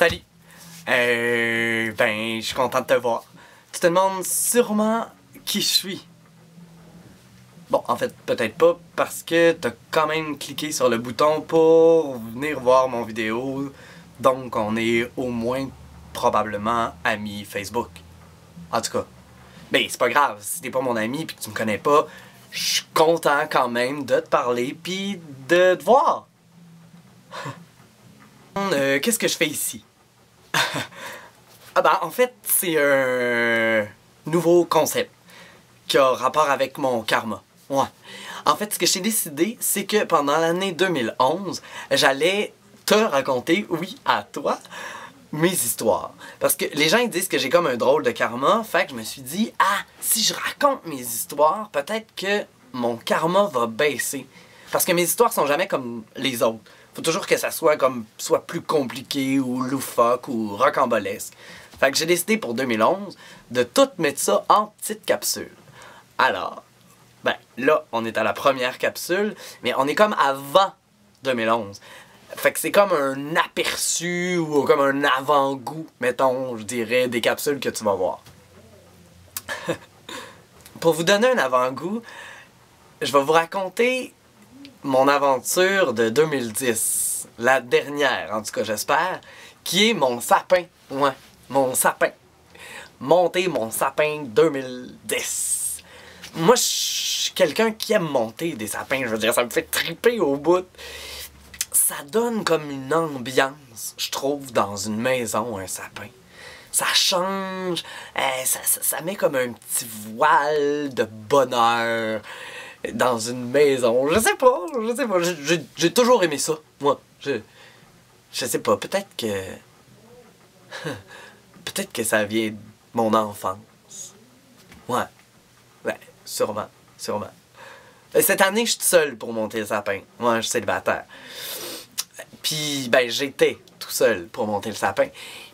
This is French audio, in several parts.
Salut! Je suis content de te voir. Tu te demandes sûrement qui je suis. Bon, en fait, peut-être pas, parce que t'as quand même cliqué sur le bouton pour venir voir mon vidéo. Donc, on est au moins probablement amis Facebook. En tout cas, ben c'est pas grave, si t'es pas mon ami et que tu me connais pas, je suis content quand même de te parler puis de te voir. Qu'est-ce que je fais ici? Ah ben, en fait, c'est un nouveau concept qui a rapport avec mon karma. Ouais. En fait, ce que j'ai décidé, c'est que pendant l'année 2011, j'allais te raconter, oui, à toi, mes histoires. Parce que les gens ils disent que j'ai comme un drôle de karma, fait que je me suis dit, ah, si je raconte mes histoires, peut-être que mon karma va baisser. Parce que mes histoires sont jamais comme les autres. Faut toujours que ça soit plus compliqué ou loufoque ou rocambolesque. Fait que j'ai décidé pour 2011 de tout mettre ça en petites capsules. Alors, ben là, on est à la première capsule, mais on est comme avant 2011. Fait que c'est comme un aperçu ou comme un avant-goût, mettons, je dirais, des capsules que tu vas voir. Pour vous donner un avant-goût, je vais vous raconter mon aventure de 2010. La dernière, en tout cas, j'espère, qui est mon sapin. Ouais, mon sapin. Monter mon sapin 2010. Moi, je suis quelqu'un qui aime monter des sapins. Je veux dire, ça me fait triper au bout. Ça donne comme une ambiance, je trouve, dans une maison, un sapin. Ça change, ça met comme un petit voile de bonheur dans une maison. Je sais pas. J'ai toujours aimé ça, moi. Je sais pas, peut-être que... peut-être que ça vient de mon enfance. Ouais, sûrement. Cette année, je suis tout seul pour monter le sapin. Moi, je suis célibataire. Puis, ben, j'étais tout seul pour monter le sapin.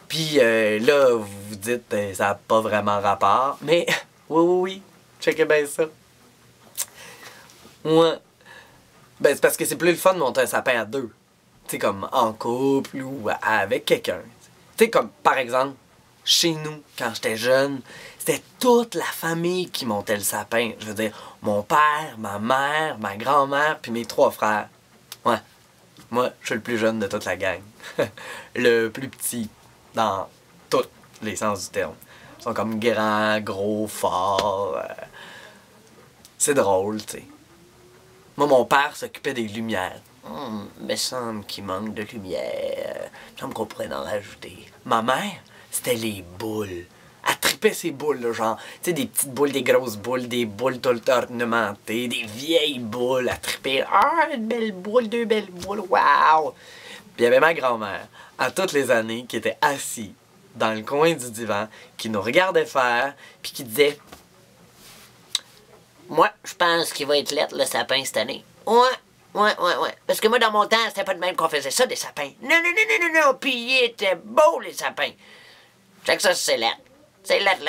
Puis là, vous vous dites, ça n'a pas vraiment rapport. Mais, oui, checkez bien ça. Ouais. Ben, c'est parce que c'est plus le fun de monter un sapin à deux. Tu sais, comme en couple ou avec quelqu'un. Tu sais, comme, par exemple, chez nous, quand j'étais jeune, c'était toute la famille qui montait le sapin. Je veux dire, mon père, ma mère, ma grand-mère, puis mes 3 frères. Ouais. Moi, je suis le plus jeune de toute la gang. Le plus petit, dans tous les sens du terme. Ils sont comme grands, gros, forts. C'est drôle, tu sais. Moi, mon père s'occupait des lumières. Me semble qu'il manque de lumière. Il semble qu'on pourrait en rajouter. Ma mère, c'était les boules. Elle tripait ces boules, là, genre, tu sais, des petites boules, des grosses boules, des boules tout le temps ornementées, des vieilles boules. Elle tripait. Ah, une belle boule, 2 belles boules, waouh! Puis il y avait ma grand-mère, à toutes les années, qui était assise dans le coin du divan, qui nous regardait faire, puis qui disait: moi, je pense qu'il va être laid, le sapin, cette année. Ouais. Parce que moi, dans mon temps, c'était pas de même qu'on faisait ça, des sapins. Non. Puis ils étaient beaux, les sapins. Fait que ça, c'est laid. C'est laid.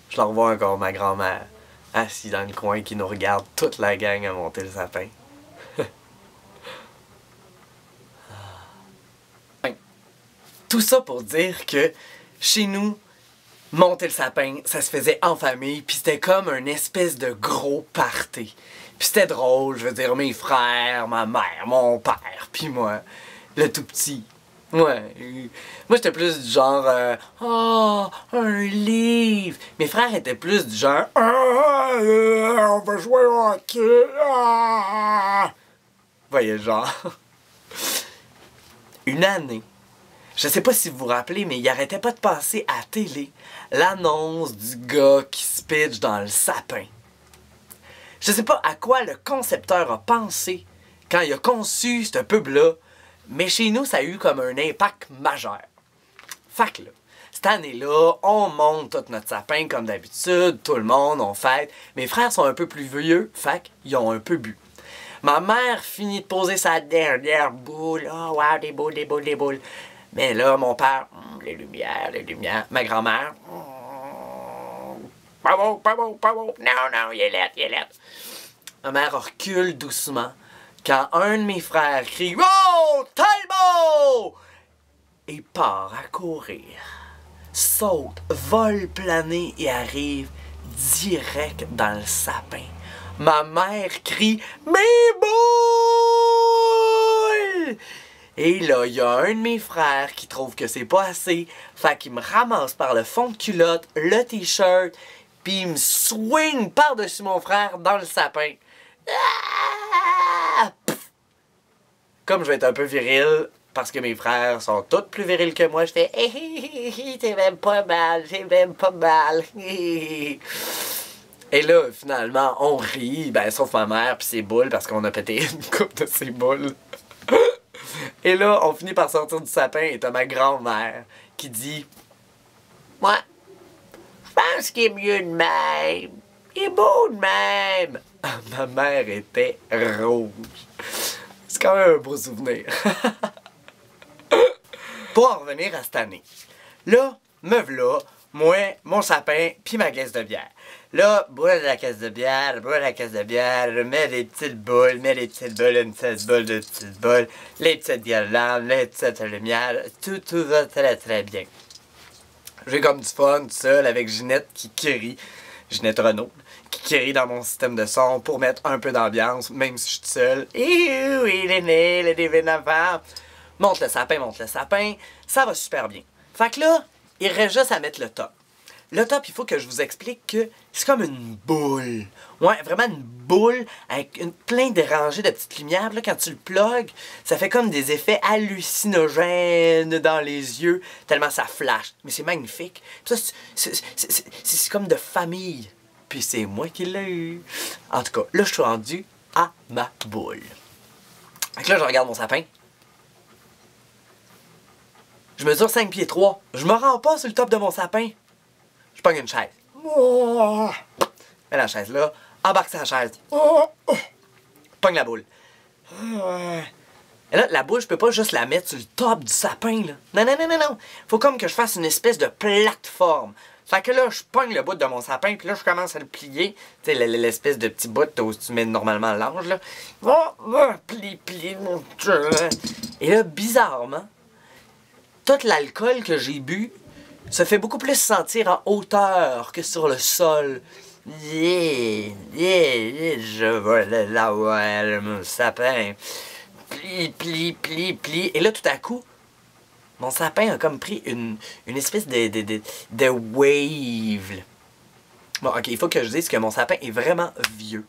Je la revois encore, ma grand-mère, assise dans le coin, qui nous regarde toute la gang à monter le sapin. Tout ça pour dire que, chez nous, monter le sapin, ça se faisait en famille, puis c'était comme un espèce de gros party. Puis c'était drôle, je veux dire, mes frères, ma mère, mon père, puis moi, le tout petit. Ouais. Moi, j'étais plus du genre, un livre. Mes frères étaient plus du genre, on va jouer au hockey. Voyez, genre. Une année. Je sais pas si vous vous rappelez, mais il arrêtait pas de passer à la télé l'annonce du gars qui se pitch dans le sapin. Je sais pas à quoi le concepteur a pensé quand il a conçu ce pub-là, mais chez nous, ça a eu comme un impact majeur. Fait que là, cette année-là, on monte tout notre sapin comme d'habitude, tout le monde, on fête. Mes frères sont un peu plus vieux, fait qu'ils ont un peu bu. Ma mère finit de poser sa dernière boule. Oh, wow, des boules. Mais là, mon père, les lumières. Ma grand-mère, pas beau. Non, il est laid. Ma mère recule doucement, quand un de mes frères crie « Oh, Talbot! » et part à courir, saute, vole planer et arrive direct dans le sapin. Ma mère crie « Mes boules! » Et là, il y a un de mes frères qui trouve que c'est pas assez, fait qu'il me ramasse par le fond de culotte, le t-shirt, puis il me swing par-dessus mon frère dans le sapin. Ah! Comme je vais être un peu viril, parce que mes frères sont tous plus virils que moi, je fais « T'es même pas mal, t'es même pas mal. » Et là, finalement, on rit, ben sauf ma mère pis ses boules, parce qu'on a pété une coupe de ses boules. Et là, on finit par sortir du sapin et t'as ma grand-mère qui dit « Ouais, je pense qu'il est mieux de même. Il est beau de même. » Ma mère était rouge. C'est quand même un beau souvenir. Pour en revenir à cette année. Là, me v'là, moi, mon sapin, puis ma caisse de bière. Là, bois de la caisse de bière, mets les petites boules, une petite boule, deux petites boules, les petites guirlandes, les petites lumières, tout va très très bien. J'ai comme du fun tout seul avec Ginette qui rit, Ginette Renaud, qui rit dans mon système de son pour mettre un peu d'ambiance, même si je suis tout seul. Et oui, l'aîné, le divin enfant. Monte le sapin, ça va super bien. Fait que là, il reste juste à mettre le top. Le top, il faut que je vous explique que c'est comme une boule. Ouais, vraiment une boule avec plein de rangées de petites lumières. Là, quand tu le plugues, ça fait comme des effets hallucinogènes dans les yeux, tellement ça flash. Mais c'est magnifique. Ça, c'est comme de famille. Puis c'est moi qui l'ai eu. En tout cas, là, je suis rendu à ma boule. Fait que là, je regarde mon sapin. Je mesure 5 pieds 3. Je me rends pas sur le top de mon sapin. Je pogne une chaise. Mets la chaise là. Embarque sur la chaise. Pogne la boule. Et là, la boule, je peux pas juste la mettre sur le top du sapin, là. Non. Faut comme que je fasse une espèce de plateforme. Fait que là, je pogne le bout de mon sapin, puis là, je commence à le plier. Tu sais, l'espèce de petit bout où tu mets normalement l'ange, là. Plie. Et là, bizarrement, tout l'alcool que j'ai bu se fait beaucoup plus sentir en hauteur que sur le sol. Je veux l'avoir, mon sapin. Plie. Et là, tout à coup, mon sapin a comme pris une espèce de wave. Bon, ok, il faut que je dise que mon sapin est vraiment vieux.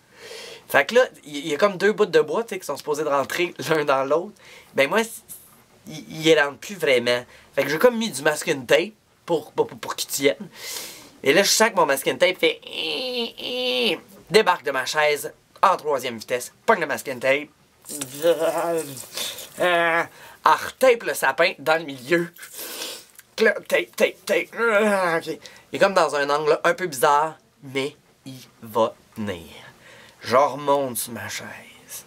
Fait que là, il y a comme deux bouts de bois, tu sais, qui sont supposés de rentrer l'un dans l'autre. Ben moi, il rentre plus vraiment. Fait que j'ai comme mis du masking tape pour qu'il tienne. Et là, je sens que mon masking tape fait... Débarque de ma chaise en 3e vitesse. Pogne le masking tape. Retape le sapin dans le milieu. Tape. Okay. Il est comme dans un angle un peu bizarre, mais il va tenir. Je remonte sur ma chaise.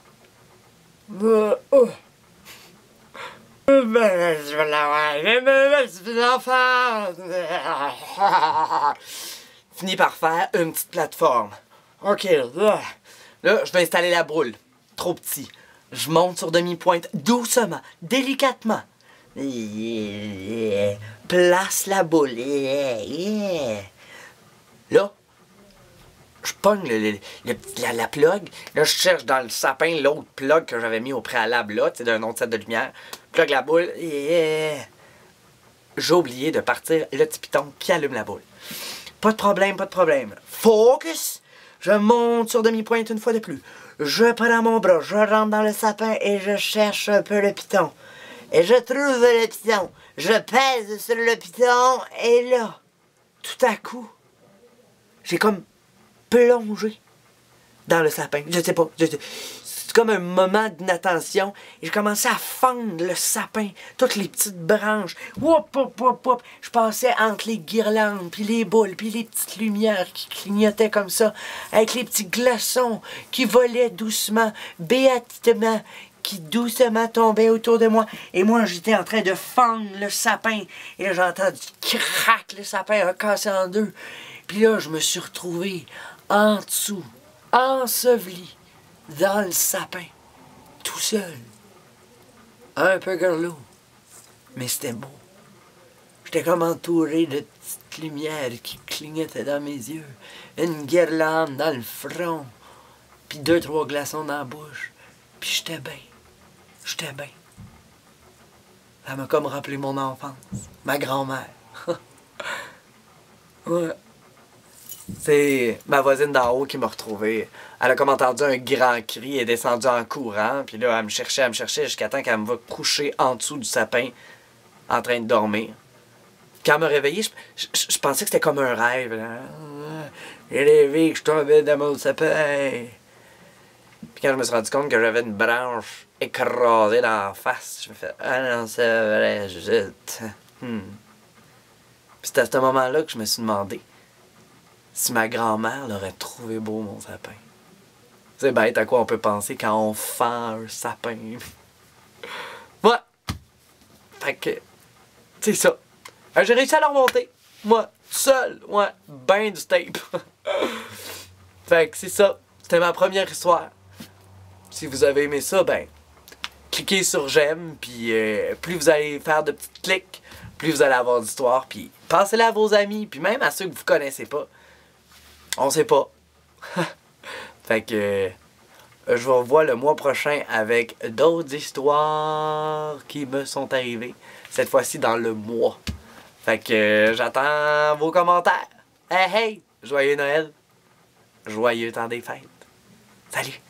Fini par faire une petite plateforme. Ok, là, je vais installer la boule. Trop petit. Je monte sur demi-pointe doucement, délicatement. Place la boule. Là, je pogne la plug. Là, je cherche dans le sapin l'autre plug que j'avais mis au préalable là, tu sais, d'un autre set de lumière. Plug la boule. J'ai oublié de partir le petit piton qui allume la boule. Pas de problème. Focus! Je monte sur demi-pointe une fois de plus. Je prends mon bras, je rentre dans le sapin et je cherche un peu le piton. Et je trouve le piton. Je pèse sur le piton et là, tout à coup, j'ai comme plongé dans le sapin. Je sais pas. C'est comme un moment d'inattention. Et je commençais à fendre le sapin. Toutes les petites branches. Wop. Je passais entre les guirlandes, puis les boules, puis les petites lumières qui clignotaient comme ça. Avec les petits glaçons qui volaient doucement, béatitement, qui doucement tombaient autour de moi. Et moi, j'étais en train de fendre le sapin. Et là, j'ai entendu crac, le sapin a cassé en deux. Puis là, je me suis retrouvé en dessous, enseveli dans le sapin. tout seul. Un peu grelot. Mais c'était beau. J'étais comme entouré de petites lumières qui clignotaient dans mes yeux. Une guirlande dans le front. Puis 2-3 glaçons dans la bouche. Puis j'étais bien. J'étais bien. Ça m'a comme rappelé mon enfance. Ma grand-mère. Ouais. C'est ma voisine d'en haut qui m'a retrouvé. Elle a comme entendu un grand cri et est descendue en courant. Puis là, elle me cherchait jusqu'à temps qu'elle me va coucher en dessous du sapin en train de dormir. Quand elle m'a réveillé, je pensais que c'était comme un rêve. J'ai rêvé que je tombais dans mon sapin. Puis quand je me suis rendu compte que j'avais une branche écrasée dans la face, je me suis fait « Ah non, c'est vrai, zut. Puis c'est à ce moment-là que je me suis demandé si ma grand-mère l'aurait trouvé beau, mon sapin. C'est bête à quoi on peut penser quand on fend un sapin. Ouais. Fait que, c'est ça. J'ai réussi à le remonter. Moi, seul. Ouais, ben du tape. Fait que c'est ça. C'était ma première histoire. Si vous avez aimé ça, ben, cliquez sur j'aime, puis plus vous allez faire de petits clics, plus vous allez avoir d'histoires, puis passez-la à vos amis, puis même à ceux que vous connaissez pas. On sait pas. Fait que je vous revois le mois prochain avec d'autres histoires qui me sont arrivées. Cette fois-ci dans le mois. Fait que j'attends vos commentaires. Hey hey! Joyeux Noël! Joyeux temps des fêtes! Salut!